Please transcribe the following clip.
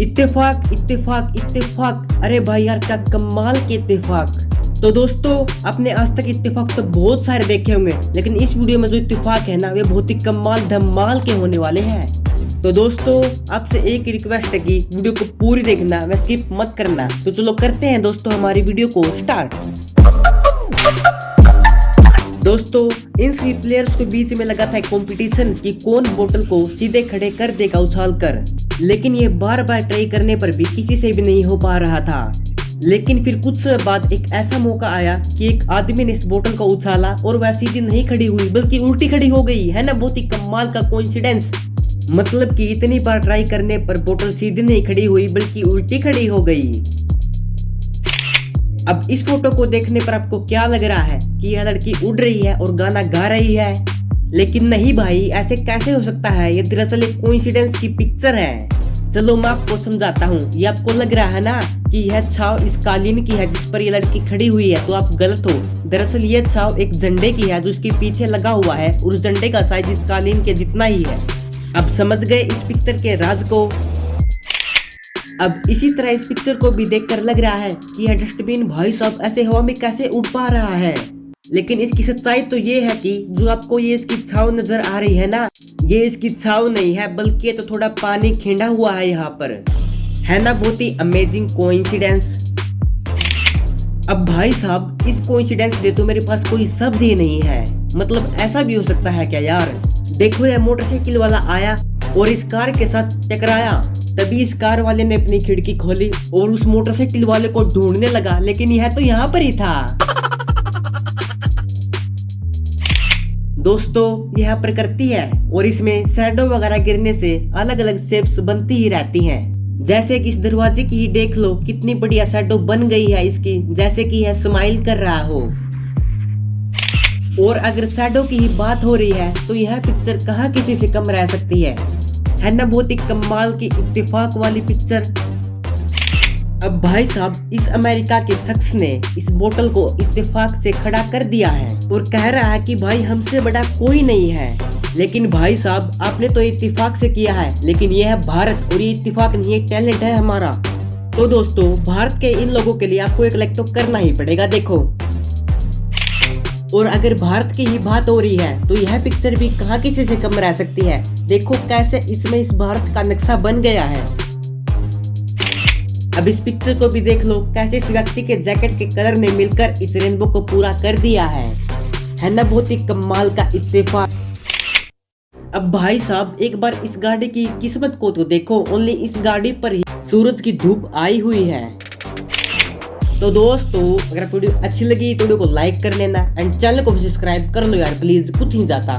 इत्तेफाक इत्तेफाक इत्तेफाक, अरे भाई यार क्या कमाल के इत्तेफाक। तो दोस्तों आपने आज तक इत्तेफाक तो बहुत सारे देखे होंगे, लेकिन इस वीडियो में जो इत्तेफाक है ना वे बहुत ही कमाल धमाल के होने वाले हैं। तो दोस्तों आपसे एक रिक्वेस्ट है कि वीडियो को पूरी देखना, व स्किप मत करना। तो चलो करते हैं दोस्तों हमारी वीडियो को स्टार्ट। दोस्तों इन सभी प्लेयर्स के बीच में लगा था कंपटीशन कि कौन बोतल को सीधे खड़े कर देगा उछाल कर, लेकिन ये बार बार ट्राई करने पर भी किसी से भी नहीं हो पा रहा था। लेकिन फिर कुछ समय बाद एक ऐसा मौका आया कि एक आदमी ने इस बोतल को उछाला और वह सीधी नहीं खड़ी हुई बल्कि उल्टी खड़ी हो गई। है ना बहुत ही कमाल का कोइंसिडेंस। मतलब कि इतनी बार ट्राई करने पर बोतल सीधी नहीं खड़ी हुई बल्कि उल्टी खड़ी हो गई। अब इस फोटो को देखने पर आपको क्या लग रहा है कि यह लड़की उड़ रही है और गाना गा रही है, लेकिन नहीं भाई, ऐसे कैसे हो सकता है। ये दरअसल एक कोइंसिडेंस की पिक्चर है। चलो मैं आपको समझाता हूँ। ये आपको लग रहा है ना कि यह छाव इस कालीन की है जिस पर यह लड़की खड़ी हुई है, तो आप गलत हो। दरअसल ये छाव एक झंडे की है जो इसके पीछे लगा हुआ है और उस झंडे का साइज इस कालीन के जितना ही है। अब समझ गए इस पिक्चर के राज को। अब इसी तरह इस पिक्चर को भी देखकर लग रहा है कि यह डस्टबिन भाई साहब ऐसे हवा में कैसे उड़ पा रहा है, लेकिन इसकी सच्चाई तो ये है कि जो आपको ये इसकी छाव नजर आ रही है ना, ये इसकी छाव नहीं है बल्कि ये तो थोड़ा पानी खिंडा हुआ है यहाँ पर। है ना बहुत ही अमेजिंग कोइंसिडेंस। अब भाई साहब इस कोइंसिडेंस से तो मेरे पास कोई शब्द ही नहीं है। मतलब ऐसा भी हो सकता है क्या यार। देखो यह मोटरसाइकिल वाला आया और इस कार के साथ टकराया, तभी इस कार वाले ने अपनी खिड़की खोली और उस मोटरसाइकिल वाले को ढूंढने लगा, लेकिन यह तो यहाँ पर ही था। दोस्तों यह प्रकृति है और इसमें शैडो वगैरह गिरने से अलग अलग शेप्स बनती ही रहती हैं। जैसे कि इस दरवाजे की ही देख लो, कितनी बढ़िया शैडो बन गई है इसकी, जैसे कि यह स्माइल कर रहा हो। और अगर शैडो की ही बात हो रही है तो यह पिक्चर कहाँ किसी से कम रह सकती है ना बहुत ही कमाल की इत्तेफाक वाली पिक्चर। अब भाई साहब इस अमेरिका के शख्स ने इस बोतल को इत्तेफाक से खड़ा कर दिया है और कह रहा है कि भाई हमसे बड़ा कोई नहीं है। लेकिन भाई साहब आपने तो इत्तेफाक से किया है, लेकिन यह है भारत और ये इत्तेफाक नहीं है, टैलेंट है हमारा। तो दोस्तों भारत के इन लोगों के लिए आपको एक लाइक तो करना ही पड़ेगा। देखो, और अगर भारत की ही बात हो रही है तो यह पिक्चर भी कहाँ किसी से कम रह सकती है। देखो कैसे इसमें इस भारत का नक्शा बन गया है। अब इस पिक्चर को भी देख लो, कैसे इस व्यक्ति के जैकेट के कलर ने मिलकर इस रेनबो को पूरा कर दिया है ना बहुत ही कमाल का इत्तेफाक। अब भाई साहब एक बार इस गाड़ी की किस्मत को तो देखो, ओनली इस गाड़ी पर ही सूरज की धूप आई हुई है। तो दोस्तों अगर वीडियो अच्छी लगी तो वीडियो को लाइक कर लेना एंड चैनल को भी सब्सक्राइब कर लो यार प्लीज, कुछ नहीं जाता।